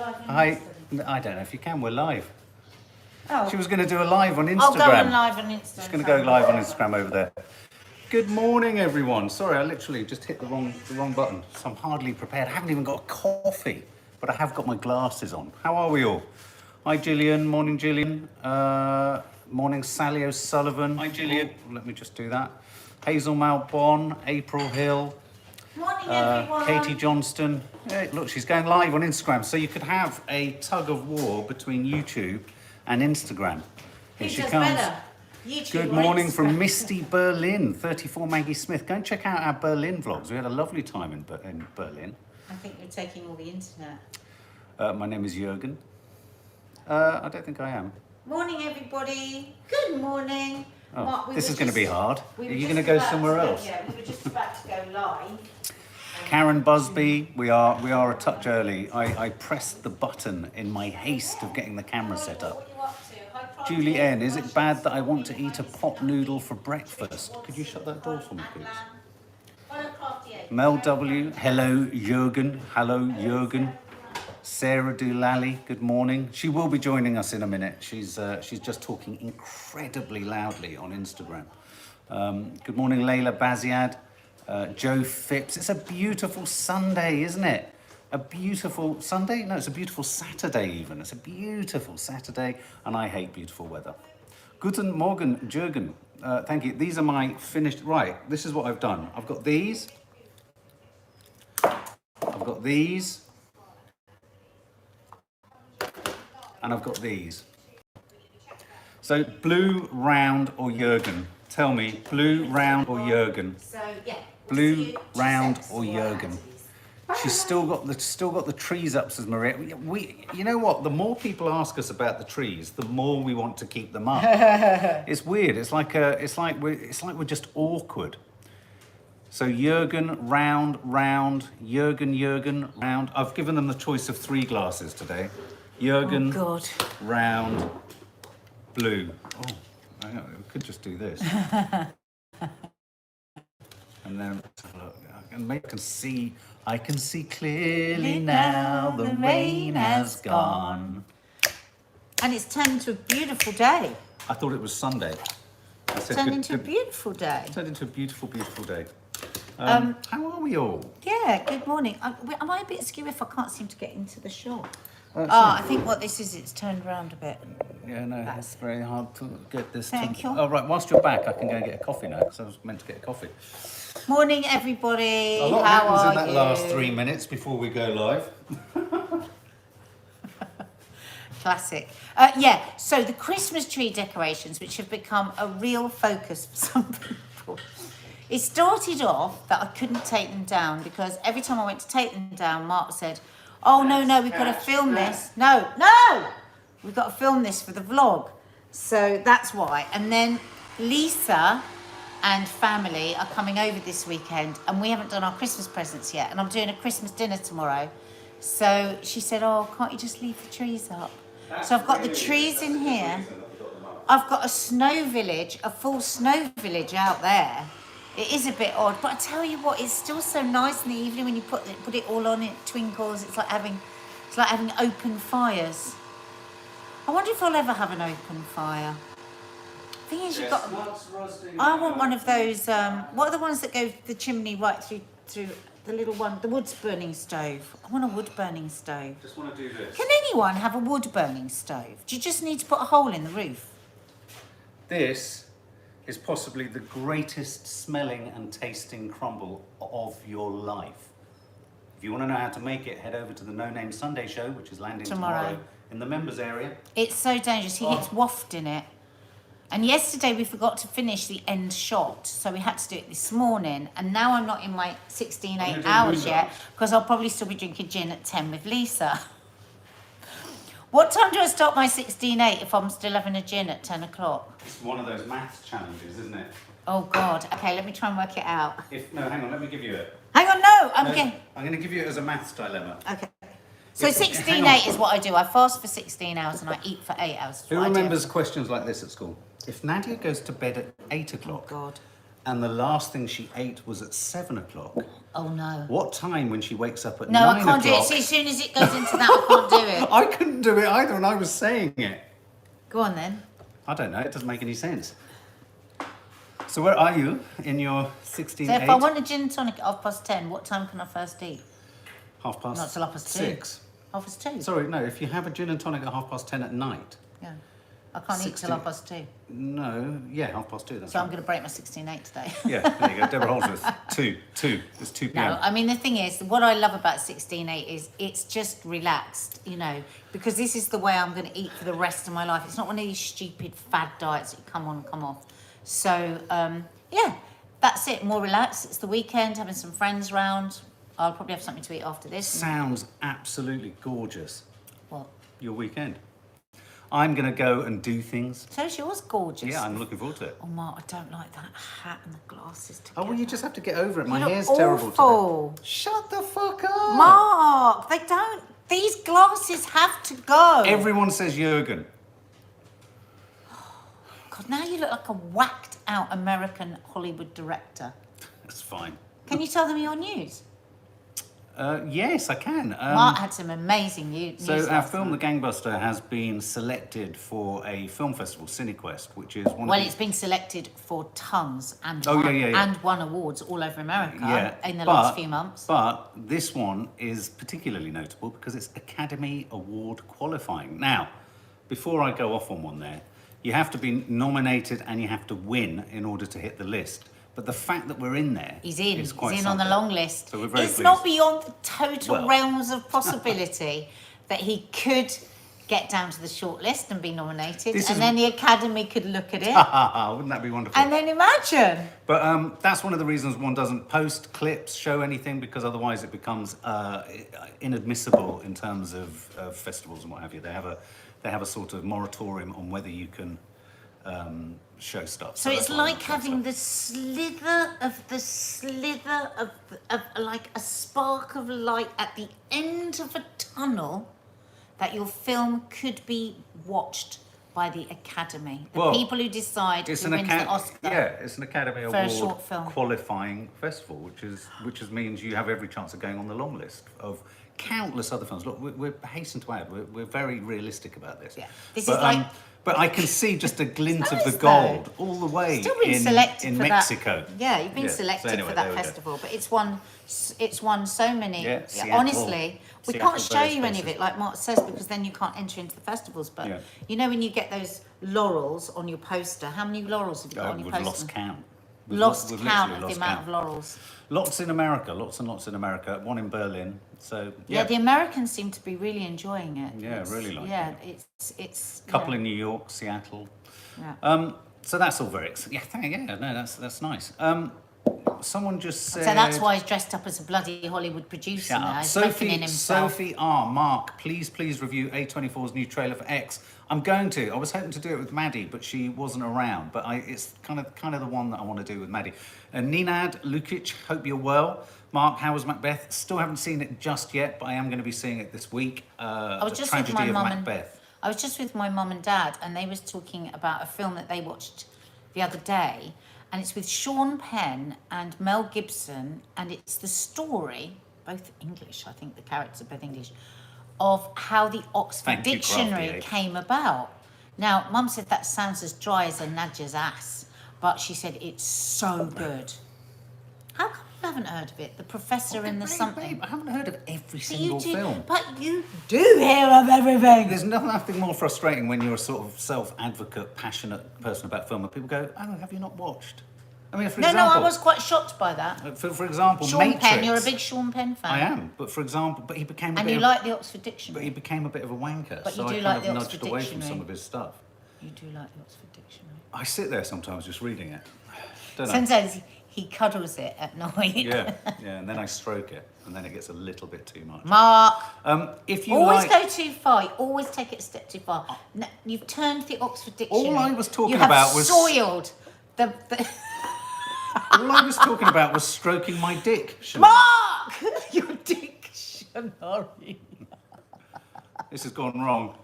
live on I don't know if you can. We're live. Oh. She was going to do a live on Instagram. I'll go on live on Instagram. She's going to go live on Instagram over there. Good morning, everyone. Sorry, I literally just hit the wrong button. So I'm hardly prepared. I haven't even got a coffee, but I have got my glasses on. How are we all? Hi, Gillian. Morning, Gillian. Morning, Sally O'Sullivan. Hi, Gillian. Let me just do that. Hazel Malbon, April Hill. Morning, everyone. Katie Johnston. Hey, look, she's going live on Instagram. So you could have a tug of war between YouTube and Instagram. Here she comes. Better? YouTube. Good morning from Misty Berlin, 34 Maggie Smith. Go and check out our Berlin vlogs. We had a lovely time in Berlin. I think you're taking all the internet. My name is Jürgen. I don't think I am. Morning, everybody. Good morning. Oh, Mark, this is going to be hard. Are you going to go somewhere else? Yeah, we were just about to go live. Karen Busby, we are a touch early. I pressed the button in my haste of getting the camera set up. What are you up to? Julie N, is it bad that I want to eat a pot noodle for breakfast? Could you shut that door for me, please? Mel W, hello Jürgen, Sarah Doolally, good morning. She will be joining us in a minute. She's just talking incredibly loudly on Instagram. Good morning, Layla Baziad, Joe Phipps. It's a beautiful Sunday, isn't it? A beautiful Sunday? No, it's a beautiful Saturday even. It's a beautiful Saturday, and I hate beautiful weather. Guten Morgen, Jürgen. Thank you. These are my finished. Right, this is what I've done. I've got these. I've got these. And I've got these. So blue, round, or Jürgen? Tell me, blue, round, or Jürgen? So yeah. Blue, round, or Jürgen? She's still got the trees up, says Maria. You know what? The more people ask us about the trees, the more we want to keep them up. It's weird. It's like we're just awkward. So Jürgen, round, Jürgen, round. I've given them the choice of 3 glasses today. Jürgen, round, blue. Oh, hang on, we could just do this. And then let's have a look. I can see clearly now. The rain has gone. And it's turned into a beautiful day. I thought it was Sunday. Turned into a beautiful day. Turned into a beautiful, beautiful day. How are we all? Yeah, good morning. Am I a bit skew if I can't seem to get into the shop? I think what this is, it's turned around a bit. Yeah, no, it's very hard to get this. Thank you. Oh, right, whilst you're back, I can go and get a coffee now, because I was meant to get a coffee. Morning, everybody. A lot happens in that last 3 minutes before we go live. Classic. Yeah, so the Christmas tree decorations, which have become a real focus for some people. It started off that I couldn't take them down because every time I went to take them down, Mark said, oh, no, we've got to film this. No, we've got to film this for the vlog. So that's why. And then Lisa and family are coming over this weekend and we haven't done our Christmas presents yet. And I'm doing a Christmas dinner tomorrow. So she said, oh, can't you just leave the trees up? So I've got the trees in here. I've got a snow village, a full snow village out there. It is a bit odd, but I tell you what, it's still so nice in the evening when you put it all on, it twinkles. It's like having open fires. I wonder if I'll ever have an open fire. Thing is, you've got. I want one of those. What are the ones that go the chimney right through the little one, the wood burning stove? I want a wood burning stove. Just want to do this. Can anyone have a wood burning stove? Do you just need to put a hole in the roof? This is possibly the greatest smelling and tasting crumble of your life. If you want to know how to make it, head over to the No Name Sunday show, which is landing tomorrow in the members area. It's so dangerous. He gets wafting it. And yesterday we forgot to finish the end shot, so we had to do it this morning. And now I'm not in my 16-8 hours yet, because I'll probably still be drinking gin at 10 with Lisa. What time do I start my 16-8 if I'm still having a gin at 10 o'clock? It's one of those maths challenges, isn't it? Oh, God. Okay, let me try and work it out. No, hang on, let me give you it. Hang on, no, I'm going to give you it as a maths dilemma. Okay. So 16-8 is what I do. I fast for 16 hours and I eat for 8 hours. Who remembers questions like this at school? If Nadia goes to bed at 8 o'clock, oh, God. and the last thing she ate was at 7 o'clock, oh, no. what time when she wakes up at 9 No, o'clock? I can't do it. See, as soon as it goes into that, I can't do it. I couldn't do it either, and I was saying it. Go on then. I don't know. It doesn't make any sense. So where are you in your 16:8? So if I want a gin and tonic at 10:30, what time can I first eat? 2:30. Not till 2:30. 6. 2:30. Sorry, no. If you have a gin and tonic at 10:30 at night. Yeah. I can't eat till 2:30. No. Yeah, 2:30. That's So right. I'm going to break my 16:8 today. Yeah, there you go. Deborah Holdsworth. 2. It's 2 p.m. No, I mean, the thing is, what I love about 16:8 is it's just relaxed, you know, because this is the way I'm going to eat for the rest of my life. It's not one of these stupid fad diets that you come on and come off. So, yeah, that's it. More relaxed. It's the weekend, having some friends round. I'll probably have something to eat after this. Sounds absolutely gorgeous. What? Your weekend. I'm going to go and do things. So's yours gorgeous. Yeah, I'm looking forward to it. Oh, Mark, I don't like that hat and the glasses together. Oh, well, you just have to get over it. My You look hair's terrible awful. today. Shut the fuck up. Mark, they don't. These glasses have to go. Everyone says Jurgen. God, now you look like a whacked out American Hollywood director. That's fine. Can you tell them your news? Yes, I can. Mark had some amazing news. So our last film, night. The Gangbuster, has been selected for a film festival, CineQuest, which is one Well, of it's been selected for tons and Oh, won, yeah. and won awards all over America in the but- last few months. But this one is particularly notable because it's Academy Award qualifying. Now, before I go off on one there, you have to be nominated and you have to win in order to hit the list. But the fact that we're in there He's in. is quite He's in on the something. long list. So we're very it's pleased. not beyond the total Well. realms of possibility that he could get down to the short list and be nominated, This and is- then the Academy could look at it. Wouldn't that be wonderful? And then imagine. But that's one of the reasons one doesn't post clips, show anything, because otherwise it becomes inadmissible in terms of festivals and what have you. They have a sort of moratorium on whether you can show stuff. So that's it's why I'm like not showing having stuff. the slither of like a spark of light at the end of a tunnel that your film could be watched by the Academy. The Well, people who decide It's who an wins the Oscar. Yeah, it's an Academy for a Award short film. qualifying festival, which means you have every chance of going on the long list of countless other films. Look, we're hasten to add, we're very realistic about this. Yeah. This but, is like- but I can see just a glint of the nice, gold all the way Still been selected in for Mexico. that. Yeah, you've been Yeah, so selected anyway, for there that we go. festival, but it's won so many. Yeah, Seattle. Honestly, we Seattle, can't show various you any of places. it, like Mark says, because then you can't enter into the festivals. But Yeah. you know, when you get those laurels on your poster, how many laurels have you got on your We've poster? lost count. We've Lost we've count literally of the lost amount count. of laurels. Lots in America, lots and lots in America. One in Berlin. So Yeah, the Americans seem to be really enjoying it. Yeah, really like it. it's couple yeah, in New York, Seattle. yeah. So that's all very that's nice. Someone just said. So that's why he's dressed up as a bloody Hollywood producer Shut now. up. He's reckoning himself. Sophie R. Mark, please review A24's new trailer for X. I'm going to. I was hoping to do it with Maddie, but she wasn't around. But it's kind of the one that I want to do with Maddie. Ninad Lukic, hope you're well. Mark, how was Macbeth? Still haven't seen it just yet, but I am going to be seeing it this week. I was The just with Tragedy my of mum and Macbeth. I was just with my mum and dad, and they was talking about a film that they watched the other day, and it's with Sean Penn and Mel Gibson, and it's the story, both English, I think the characters are both English, of how the Oxford Thank you, Dictionary Crafty Ape. came about. Now, Mum said that sounds as dry as a Nadia's ass, but she said it's so good. How come you haven't heard of it? The Professor and the Babe, something. babe, I haven't heard of every But single film. But you do hear of everything. There's nothing more frustrating when you're a sort of self-advocate, passionate person about film, and people go, "Oh, have you not watched?" I mean, for No, example, I was quite shocked by that. For example, Sean Matrix. Penn, you're a big Sean Penn fan. I am, but for example, he became a And bit you of, like the Oxford but he Dictionary. became a bit of a wanker, But so you I do kind like of the nudged Oxford away from Dictionary. some of his stuff. You do like the Oxford Dictionary. I sit there sometimes just reading it. Don't know. Sometimes he cuddles it at night. Yeah, and then I stroke it, and then it gets a little bit too much. Mark, If you always like, go too far. You always take it a step too far. No, you've turned the Oxford Dictionary. All I was talking you have about was- soiled the all I was talking about was stroking my dick. Sinead. Mark, your dictionary. This has gone wrong.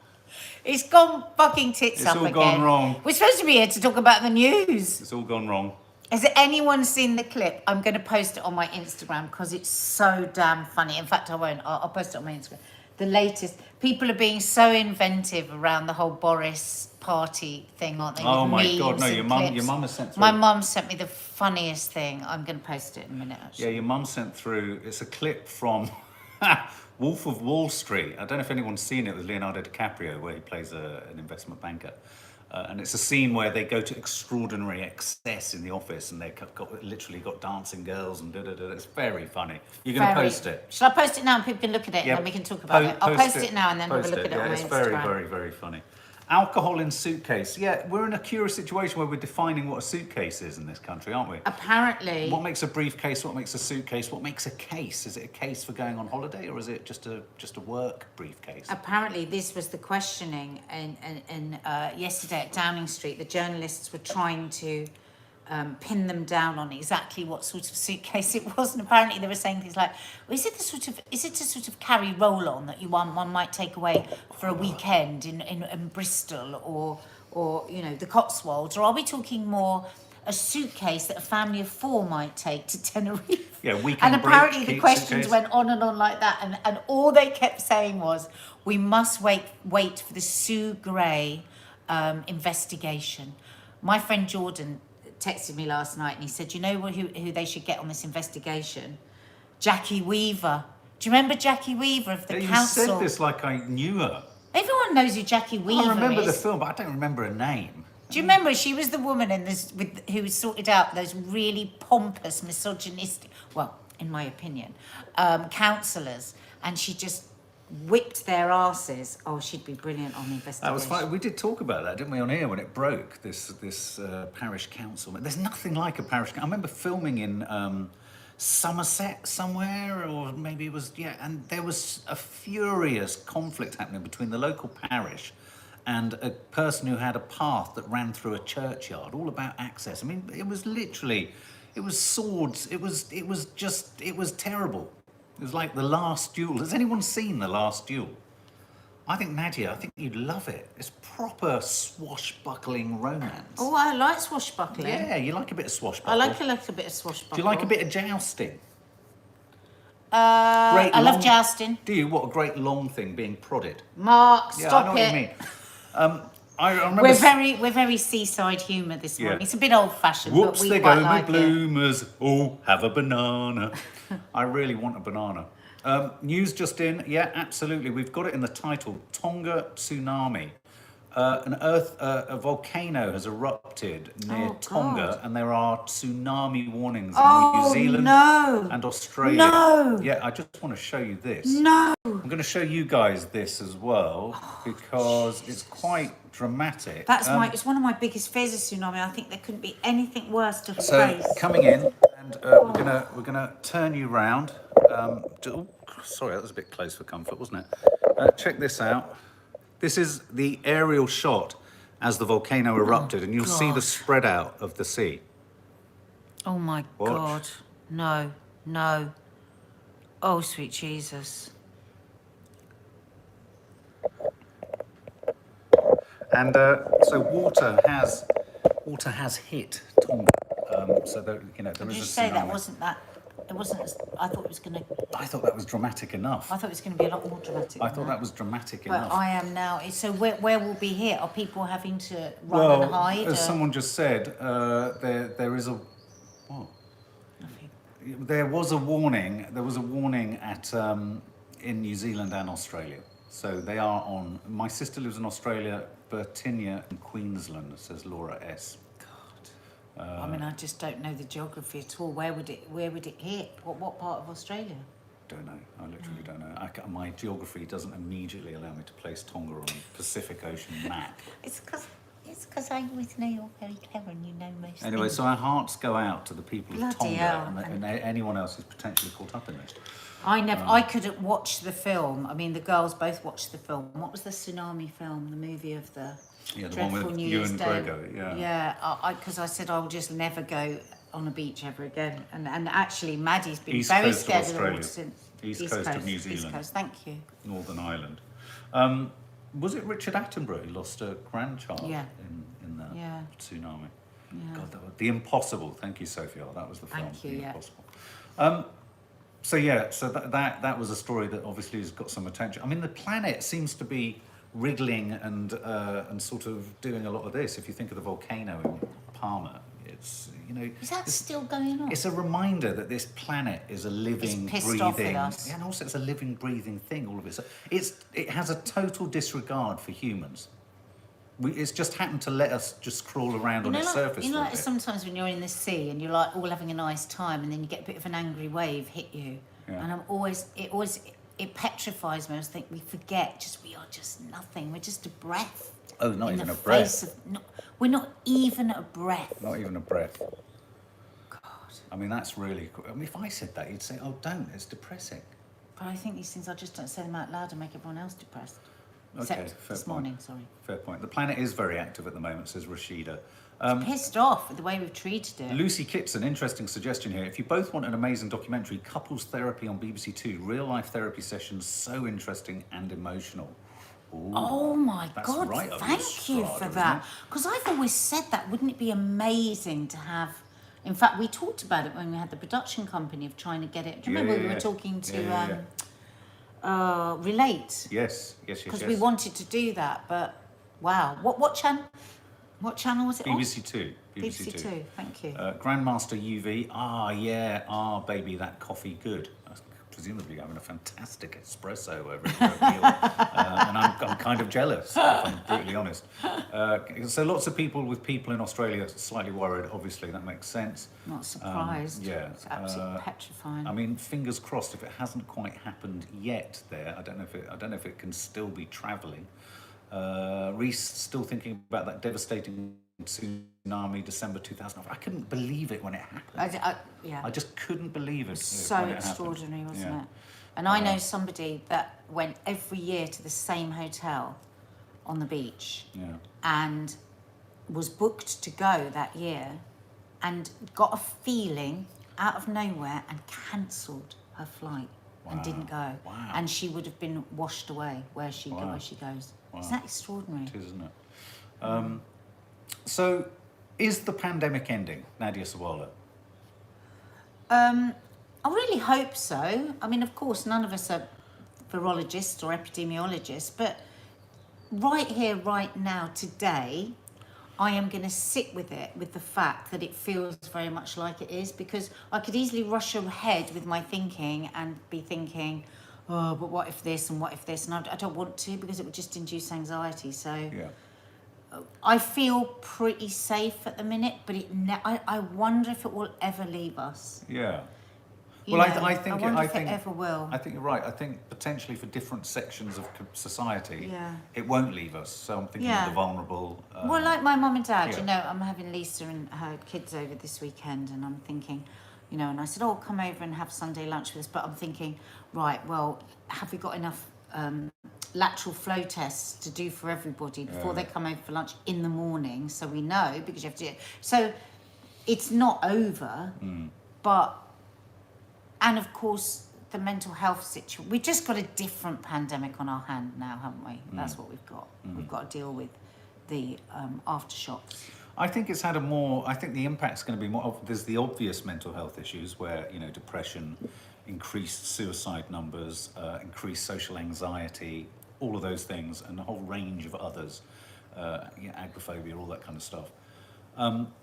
It's gone fucking tits It's up all again. gone wrong. We're supposed to be here to talk about the news. It's all gone wrong. Has anyone seen the clip? I'm going to post it on my Instagram because it's so damn funny. In fact, I won't. I'll post it on my Instagram. the latest. People are being so inventive around the whole Boris party thing, aren't they? Oh With my God, memes no, and your clips. mum has sent through. My mum sent me the funniest thing. I'm going to post it in a minute, actually. Yeah, your mum sent through, it's a clip from Wolf of Wall Street. I don't know if anyone's seen it with Leonardo DiCaprio, where he plays an investment banker. And it's a scene where they go to extraordinary excess in the office, and they've literally got dancing girls and da-da-da. It's very funny. You're going to post it? Shall I post it now and people can look at it, and then we can talk about it? I'll post it now and then have a look at it on my It's Instagram. very, very, very funny. Alcohol in suitcase. Yeah, we're in a curious situation where we're defining what a suitcase is in this country, aren't we? Apparently. What makes a briefcase? What makes a suitcase? What makes a case? Is it a case for going on holiday, or is it just a work briefcase? Apparently, this was the questioning in yesterday at Downing Street. The journalists were trying to pin them down on exactly what sort of suitcase it was, and apparently they were saying things like, well, is it a sort of carry roll-on that one might take away for a weekend in Bristol or you know, the Cotswolds, or are we talking more a suitcase that a family of 4 might take to Tenerife? Yeah, weekend. And apparently break, the questions suitcase. went on and on like that, and all they kept saying was, we must wait for the Sue Gray investigation. My friend Jordan texted me last night, and he said, you know who they should get on this investigation? Jackie Weaver. Do you remember Jackie Weaver of the council? You said this like I knew her. Everyone knows who Jackie Weaver is. I remember the film, but I don't remember her name. Do you remember she was the woman in this who sorted out those really pompous, misogynistic, well, in my opinion, councillors, and she just whipped their asses. Oh, she'd be brilliant on the investigation. That was fine. We did talk about that, didn't we, on here when it broke, this parish council. There's nothing like a parish council. I remember filming in Somerset somewhere, or maybe it was, yeah, and there was a furious conflict happening between the local parish and a person who had a path that ran through a churchyard, all about access. I mean, it was literally, it was swords, it was terrible. It was like The Last Duel. Has anyone seen The Last Duel? I think, Nadia, I think you'd love it. It's proper swashbuckling romance. Oh, I like swashbuckling. Yeah, you like a bit of swashbuckling. I like a little bit of swashbuckling. Do you like a bit of jousting? I love jousting. Do you? What a great long thing, being prodded. Mark, Yeah, stop I know what you mean. I remember. We're very seaside humour this morning. Yeah. It's a bit old-fashioned, Whoops, but we there quite go like my bloomers. Oh, have a banana. I really want a banana. News just in. Yeah, absolutely. We've got it in the title. Tonga Tsunami. A volcano has erupted near Tonga, and there are tsunami warnings in New Zealand and Australia. No. Yeah, I just want to show you this. No. I'm going to show you guys this as well because it's quite dramatic. It's one of my biggest fears of tsunami. I think there couldn't be anything worse to face. So coming in, and we're gonna turn you round. Sorry, that was a bit close for comfort, wasn't it? Check this out. This is the aerial shot as the volcano erupted, and you'll see the spread out of the sea. Oh my God. No. Oh, sweet Jesus. And so water has hit Tonga. So there, there Did is you a say tsunami. it wasn't I thought it was going to... I thought that was dramatic enough. I thought it was going to be a lot more dramatic. I thought that was dramatic enough. But I am now... So where will be hit? Are people having to run and hide? As someone just said, there is a... What? Nothing. There was a warning. There was a warning at in New Zealand and Australia. So they are on... My sister lives in Australia, Bertinia and Queensland, says Laura S. I mean, I just don't know the geography at all. Where would it hit? What part of Australia? Don't know. I literally don't know. My geography doesn't immediately allow me to place Tonga on a Pacific Ocean map. It's because I always know you're very clever and you know most Anyway, things. so our hearts go out to the people of Bloody Tonga hell. and anyone else who's potentially caught up in this. I couldn't watch the film. I mean, the girls both watched the film. What was the tsunami film? The movie of the Yeah, the dreadful one with New you Year's and Day. Grego, yeah. Yeah, because I said I will just never go on a beach ever again. And actually, Maddie's been East very coast of scared of the Australia. water since. East coast of New East Zealand. Coast, thank you. Northern Ireland. Was it Richard Attenborough who lost a grandchild in the tsunami? Yeah. God, The Impossible. Thank you, Sophia. That was the film. Thank you, The yeah. Impossible. So yeah, so that was a story that obviously has got some attention. I mean, the planet seems to be wriggling and sort of doing a lot of this. If you think of the volcano in Palma, it's Is that it's, still going on? it's a reminder that this planet is a living, pissed breathing, off with us. and also it's a living, breathing thing. All of it. So it has a total disregard for humans. It's just happened to let us just crawl around on its surface. You know, for a like bit. sometimes when you're in the sea and you're like all having a nice time, and then you get a bit of an angry wave hit you, Yeah. and it petrifies me. I think we forget we are just nothing. We're just a breath. Oh, not in even the a breath. face of, we're not even a breath. Not even a breath. God. I mean, that's really cool. I mean, if I said that, you'd say, "Oh, don't. It's depressing." But I think these things, I just don't say them out loud and make everyone else depressed. Okay, Except fair this point. morning, sorry. Fair point. The planet is very active at the moment, says Rashida. Pissed off with the way we've treated it. Lucy Kitson, interesting suggestion here. If you both want an amazing documentary, Couples Therapy on BBC Two, real life therapy sessions, so interesting and emotional. Ooh, Oh my that's God, right up your thank you strata, for isn't that. it? Because I've always said that. Wouldn't it be amazing to have... In fact, we talked about it when we had the production company of trying to get it... Do you remember we were talking to Relate? Yes. Because we wanted to do that, but wow. What channel? What channel was it on? BBC Two. BBC Two, thank you. Grandmaster UV. Baby, that coffee good. Presumably having a fantastic espresso over at Reveal. And I'm kind of jealous, if I'm brutally honest. So lots of people in Australia slightly worried. Obviously, that makes sense. Not surprised. It's absolutely petrifying. I mean, fingers crossed. If it hasn't quite happened yet, there, I don't know if it can still be travelling. Reese still thinking about that devastating tsunami, December 2000. I couldn't believe it when it happened. I just couldn't believe it. So when it extraordinary, happened. wasn't it? And I know somebody that went every year to the same hotel on the beach and was booked to go that year and got a feeling out of nowhere and cancelled her flight and didn't go. Wow. And she would have been washed away where she goes. Wow. Isn't that extraordinary? It is, isn't it? So, is the pandemic ending, Nadia Sawalha? I really hope so. I mean, of course, none of us are virologists or epidemiologists, but right here, right now, today, I am going to sit with it, with the fact that it feels very much like it is, because I could easily rush ahead with my thinking and be thinking, oh, but what if this and what if this? And I don't want to, because it would just induce anxiety. So I feel pretty safe at the minute, but I wonder if it will ever leave us. Yeah. I wonder if it ever will. I think you're right. I think potentially for different sections of society, Yeah. it won't leave us. So I'm thinking of the vulnerable. Well, like my mum and dad, yeah. you know, I'm having Lisa and her kids over this weekend, and I'm thinking, you know, and I said, oh, come over and have Sunday lunch with us. But I'm thinking, right, well, have we got enough lateral flow tests to do for everybody before they come over for lunch in the morning? So we know, because you have to. So it's not over, but. And of course, the mental health situation. We've just got a different pandemic on our hand now, haven't we? That's what we've got. We've got to deal with the aftershocks. I think it's had I think the impact's going to be more. There's the obvious mental health issues where, you know, depression, increased suicide numbers, increased social anxiety, all of those things, and a whole range of others, agoraphobia, all that kind of stuff.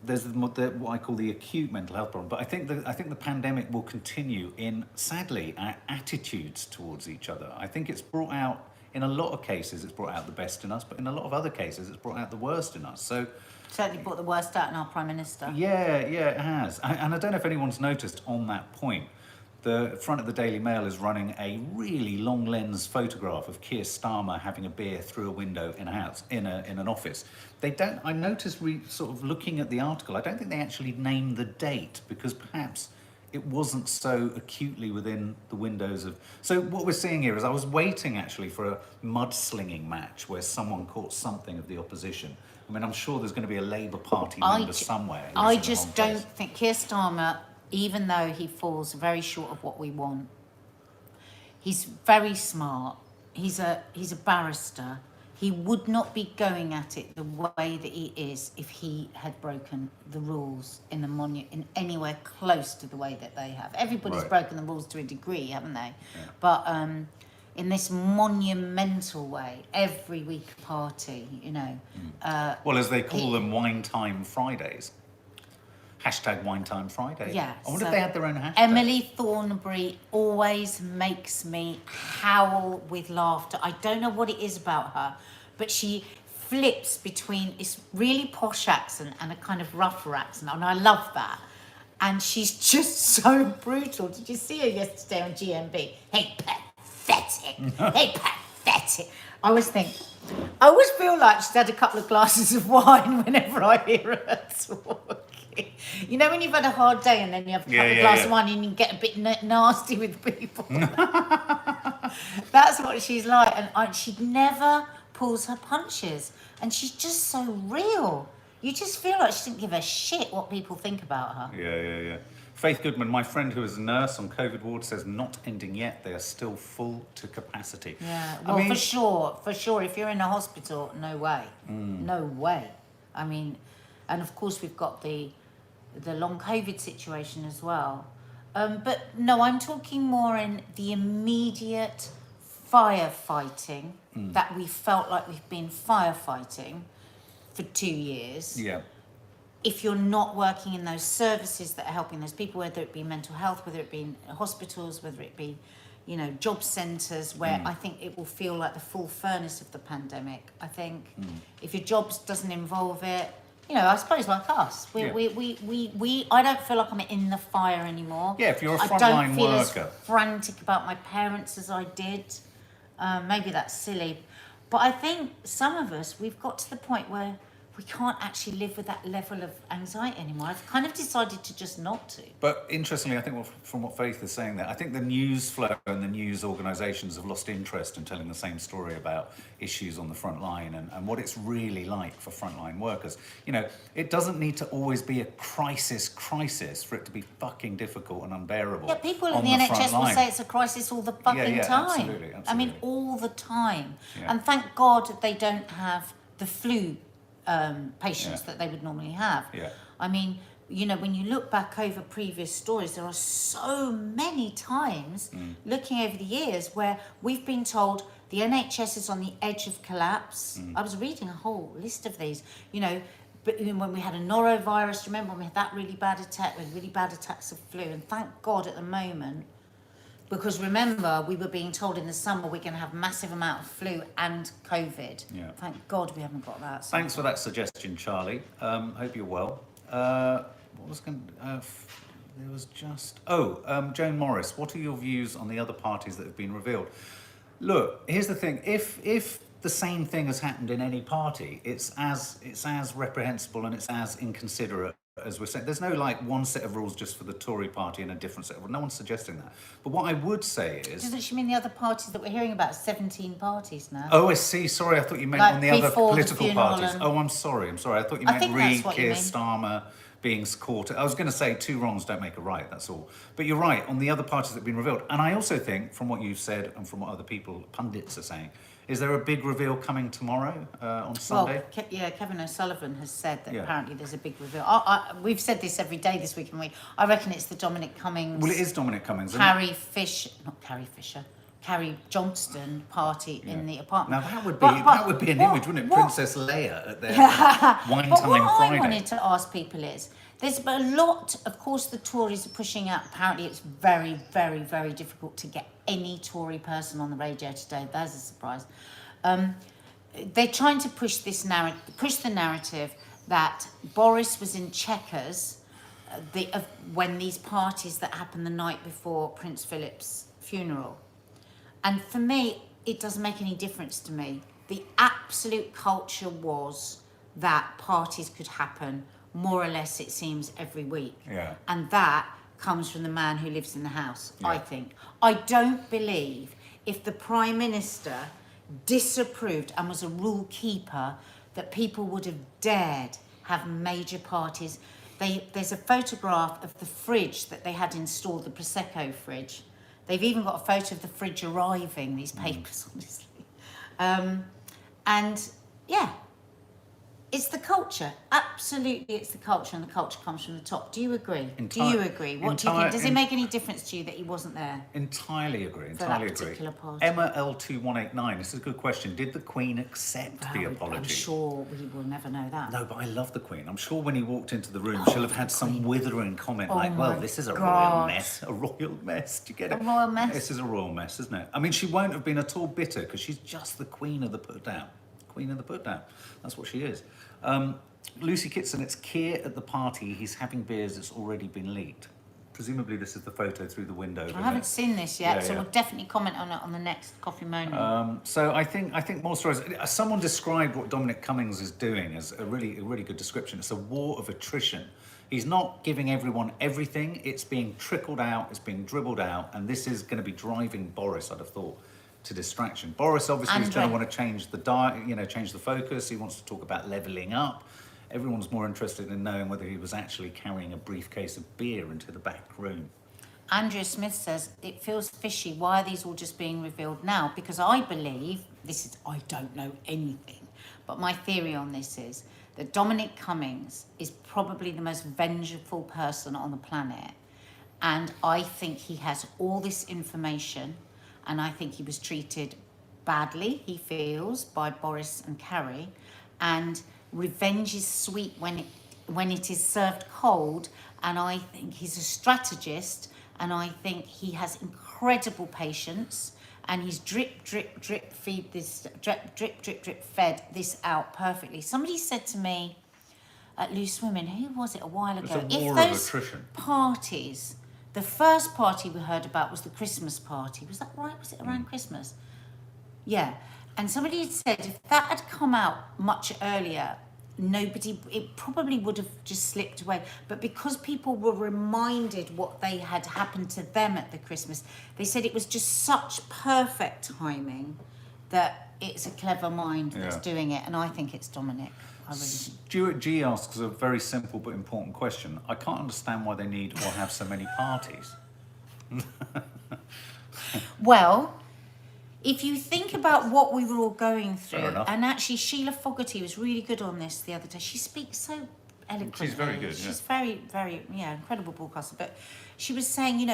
There's what I call the acute mental health problem, but I think the pandemic will continue in, sadly, our attitudes towards each other. I think it's brought out, in a lot of cases, it's brought out the best in us, but in a lot of other cases, it's brought out the worst in us. So certainly brought the worst out in our Prime Minister. Yeah, it has. And I don't know if anyone's noticed on that point, the front of the Daily Mail is running a really long lens photograph of Keir Starmer having a beer through a window in a house, in an office. They don't. I noticed, sort of looking at the article, I don't think they actually named the date, because perhaps it wasn't so acutely within the windows of. So what we're seeing here is, I was waiting actually for a mudslinging match where someone caught something of the opposition. I mean, I'm sure there's going to be a Labour Party member somewhere. I just don't think Keir Starmer, even though he falls very short of what we want, he's very smart. He's a barrister. he would not be going at it the way that he is if he had broken the rules in in anywhere close to the way that they have. Everybody's Right. broken the rules to a degree, haven't they? Yeah. But in this monumental way, every week party, you know. Well, as they call them, Wine Time Fridays. Hashtag Wine Time Friday. Yeah, I wonder so if they had their own hashtag. Emily Thornberry always makes me howl with laughter. I don't know what it is about her, but she flips between this really posh accent and a kind of rougher accent, and I love that. And she's just so brutal. Did you see her yesterday on GMB? Hey, pathetic. Hey, pathetic. I always feel like she's had a couple of glasses of wine whenever I hear her talking. You know when you've had a hard day and then you have a couple of glasses of wine and you get a bit nasty with people? That's what she's like. And she never pulls her punches. And she's just so real. You just feel like she didn't give a shit what people think about her. Yeah. Faith Goodman, my friend who is a nurse on COVID ward, says not ending yet. They are still full to capacity. Yeah, well, for sure. If you're in a hospital, no way. No way. I mean, and of course we've got the long COVID situation as well. But no, I'm talking more in the immediate firefighting that we felt like we've been firefighting for 2 years. Yeah. If you're not working in those services that are helping those people, whether it be mental health, whether it be in hospitals, whether it be, you know, job centres, where I think it will feel like the full furnace of the pandemic. I think if your job doesn't involve it, you know, I suppose like us, I don't feel like I'm in the fire anymore. Yeah, if you're a I frontline don't feel worker. as frantic about my parents as I did. Maybe that's silly, but I think some of us, we've got to the point where we can't actually live with that level of anxiety anymore. I've kind of decided to just not to. But interestingly, I think from what Faith is saying there, I think the news flow and the news organisations have lost interest in telling the same story about issues on the front line and what it's really like for frontline workers. You know, it doesn't need to always be a crisis for it to be fucking difficult and unbearable. Yeah, people on in the NHS will line. say it's a crisis all the fucking time. Absolutely. I mean, all the time. Yeah. And thank God they don't have the flu patients that they would normally have. Yeah. I mean, you know, when you look back over previous stories, there are so many times looking over the years where we've been told the NHS is on the edge of collapse. I was reading a whole list of these, you know, but when we had a norovirus, remember when we had that really bad attack, we had really bad attacks of flu, and thank God at the moment, because remember, we were being told in the summer we're going to have massive amount of flu and COVID. Yeah. Thank God we haven't got that. So. Thanks for that suggestion, Charlie. Hope you're well. What was going? There was just Joan Morris. What are your views on the other parties that have been revealed? Look, here's the thing. If the same thing has happened in any party, it's as reprehensible and it's as inconsiderate as we're saying. There's no like one set of rules just for the Tory party and a different set of rules. No one's suggesting that. But what I would say is... Doesn't she mean the other parties that we're hearing about? 17 parties now. Oh, I see. Sorry, I thought you meant Like on the other before the political funeral parties. and- Oh, I'm sorry. I thought you I meant think Reid, that's what you Keir mean. Starmer being caught. I was going to say two wrongs don't make a right, that's all. But you're right, on the other parties that have been revealed. And I also think, from what you've said and from what other people, pundits are saying, is there a big reveal coming tomorrow on Sunday? Well, Kevin O'Sullivan has said that Yeah. apparently there's a big reveal. We've said this every day this week, haven't we? I reckon it's the Dominic Cummings... Well, it is Dominic Cummings, isn't it? Carrie Johnston party in the apartment. Now that would be an image, wouldn't it? Princess Leia at their wine But time what Friday. I wanted to ask people is, there's a lot, of course, the Tories are pushing out. Apparently, it's very, very, very difficult to get any Tory person on the radio today. That's a surprise. They're trying to push the narrative that Boris was in Chequers when these parties that happened the night before Prince Philip's funeral. And for me, it doesn't make any difference to me. The absolute culture was that parties could happen more or less, it seems, every week. Yeah. And that comes from the man who lives in the house, Yeah. I think. I don't believe if the Prime Minister disapproved and was a rule keeper that people would have dared have major parties. There's a photograph of the fridge that they had installed, the Prosecco fridge. They've even got a photo of the fridge arriving, these papers, honestly. And yeah, it's the culture. Absolutely, it's the culture, and the culture comes from the top. Do you agree? Do you agree? What do you think? Does it make any difference to you that he wasn't there? Entirely agree. For Entirely that agree. particular party? Emma L2189. This is a good question. Did the Queen accept the apology? I'm sure we will never know that. No, but I love the Queen. I'm sure when he walked into the room, she'll have had some withering comment like, "Well, this is a royal mess. A royal mess. Do you get it? A royal mess. This is a royal mess, isn't it? I mean, she won't have been at all bitter because she's just the Queen of the put down. Queen of the put down. That's what she is." Lucy Kitson, it's Keir at the party. He's having beers. It's already been leaked. Presumably, this is the photo through the window. I haven't seen this yet, so we'll definitely comment on it on the next Coffee Moaning. So I think more stories. Someone described what Dominic Cummings is doing as a really good description. It's a war of attrition. He's not giving everyone everything. It's being trickled out. It's being dribbled out, and this is going to be driving Boris, I'd have thought, to distraction. Boris obviously is going to want to change the change the focus. He wants to talk about levelling up. Everyone's more interested in knowing whether he was actually carrying a briefcase of beer into the back room. Andrea Smith says, it feels fishy. Why are these all just being revealed now? Because I believe, I don't know anything, but my theory on this is that Dominic Cummings is probably the most vengeful person on the planet. And I think he has all this information, and I think he was treated badly, he feels, by Boris and Carrie. And revenge is sweet when it is served cold, and I think he's a strategist, and I think he has incredible patience, and he's drip fed this out perfectly. Somebody said to me at Loose Women, who was it a while ago? It's a war of attrition. Parties, the first party we heard about was the Christmas party. Was that right? Was it around Christmas? Yeah. And somebody had said if that had come out much earlier, it probably would have just slipped away. But because people were reminded what they had happened to them at the Christmas, they said it was just such perfect timing that it's a clever mind that's doing it. And I think it's Dominic. Stuart G asks a very simple but important question. I can't understand why they need or have so many parties. Well, if you think about what we were all going through, and actually Sheila Fogarty was really good on this the other day. She speaks so eloquently. She's very good. She's very incredible broadcaster. But she was saying,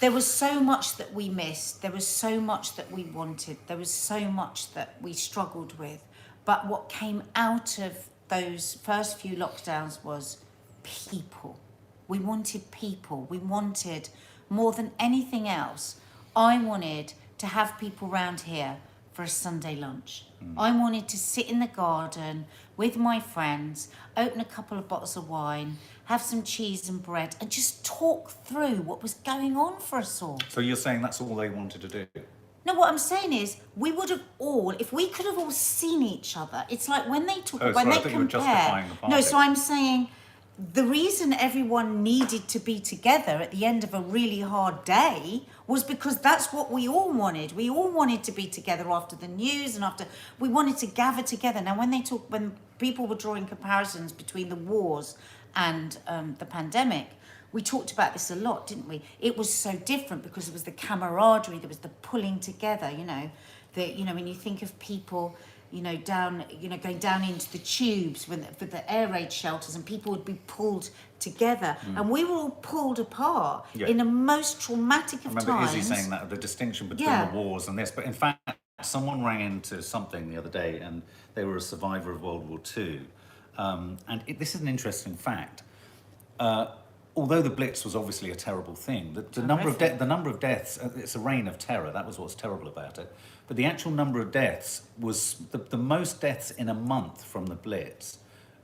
there was so much that we missed. There was so much that we wanted. There was so much that we struggled with. But what came out of those first few lockdowns was people. We wanted people. We wanted, more than anything else, I wanted to have people round here for a Sunday lunch. I wanted to sit in the garden with my friends, open a couple of bottles of wine, have some cheese and bread, and just talk through what was going on for us all. So you're saying that's all they wanted to do? No, what I'm saying is, we would have all, if we could have all seen each other, it's like when they talk, when they compare. You were justifying the party. No, so I'm saying the reason everyone needed to be together at the end of a really hard day was because that's what we all wanted. We all wanted to be together after the news and we wanted to gather together. Now, when people were drawing comparisons between the wars and the pandemic, we talked about this a lot, didn't we? It was so different because it was the camaraderie, there was the pulling together, when you think of people, going down into the tubes with the air raid shelters, and people would be pulled together, and we were all pulled apart in the most traumatic of times. I remember Izzy saying that, the distinction between the wars and this, but in fact, someone rang into something the other day, and they were a survivor of World War II, this is an interesting fact. Although the Blitz was obviously a terrible thing, the number of deaths, it's a reign of terror, that was what's terrible about it, but the actual number of deaths was, the most deaths in a month from the Blitz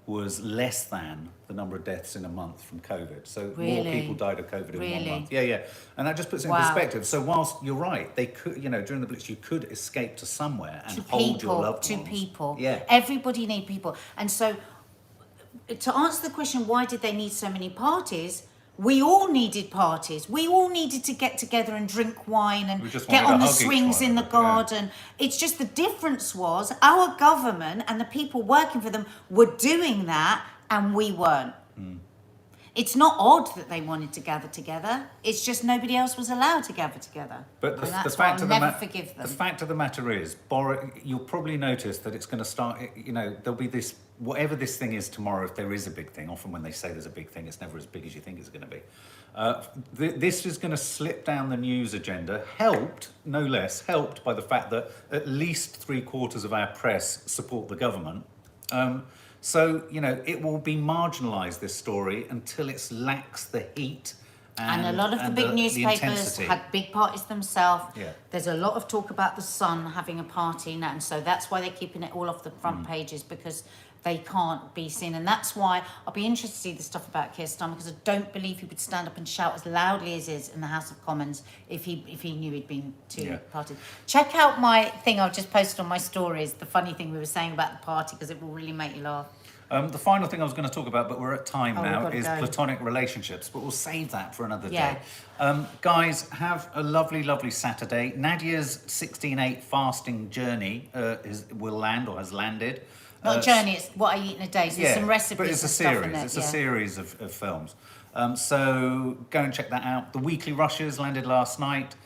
was less than the number of deaths in a month from COVID. So more people died of COVID in 1 month. Yeah. And that just puts it in perspective. So whilst you're right, they could, during the Blitz, you could escape to somewhere and hold your loved ones. To people. Yeah. Everybody need people. And so, to answer the question, why did they need so many parties? We all needed parties. We all needed to get together and drink wine and get on the swings in the garden. It's just the difference was our government and the people working for them were doing that and we weren't. It's not odd that they wanted to gather together. It's just nobody else was allowed to gather together. But And that's why I'll never forgive them. the fact of the matter is, you'll probably notice that it's going to start, there'll be this, whatever this thing is tomorrow, if there is a big thing. Often when they say there's a big thing, it's never as big as you think it's going to be. This is going to slip down the news agenda, no less helped by the fact that at least 3/4 of our press support the government. So, it will be marginalised, this story, until it lacks the heat and a lot of the big newspapers intensity. had big parties themselves. Yeah. There's a lot of talk about the Sun having a party now, and so that's why they're keeping it all off the front pages, because they can't be seen. And that's why I'll be interested to see the stuff about Keir Starmer, because I don't believe he would stand up and shout as loudly as he is in the House of Commons if he knew he'd been to parties. Check out my thing I've just posted on my stories, the funny thing we were saying about the party, because it will really make you laugh. The final thing I was going to talk about, but we're at time now, is platonic relationships, but we'll save that for another day. Guys, have a lovely, lovely Saturday. Nadia's 16/8 fasting journey will land, or has landed. Not journey, it's what I eat in a day. So there's some recipes. But it's a series. It's a series of films. So go and check that out. The Weekly Rushes landed last night.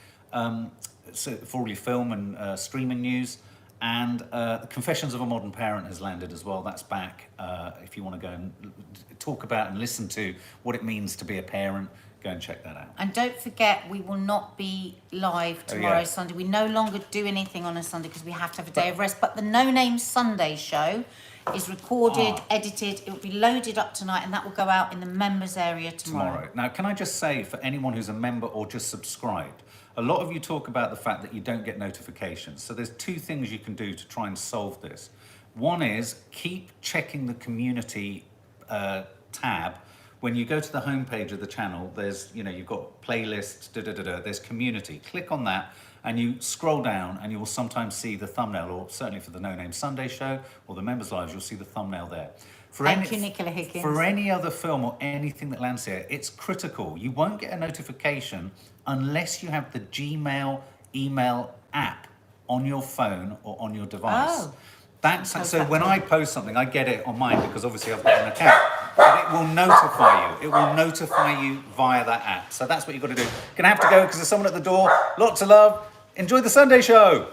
So for all your film and streaming news. And the Confessions of a Modern Parent has landed as well. That's back. If you want to go and talk about and listen to what it means to be a parent, go and check that out. And don't forget, we will not be live tomorrow, Sunday. We no longer do anything on a Sunday because we have to have a day of rest. But the No Name Sunday show is recorded, edited. It will be loaded up tonight, and that will go out in the members area tomorrow. Now, can I just say, for anyone who's a member or just subscribed, a lot of you talk about the fact that you don't get notifications. So there's two things you can do to try and solve this. One is keep checking the community tab. When you go to the homepage of the channel, there's, you've got playlists, there's community. Click on that and you scroll down and you will sometimes see the thumbnail, or certainly for the No Name Sunday show or the Members Lives, you'll see the thumbnail there. Thank you, Nicola Higgins. For any other film or anything that lands here, it's critical. You won't get a notification unless you have the Gmail email app on your phone or on your device. So when I post something, I get it on mine because obviously I've got an account. But it will notify you. It will notify you via that app. So that's what you've got to do. Gonna have to go because there's someone at the door. Lots of love. Enjoy the Sunday show.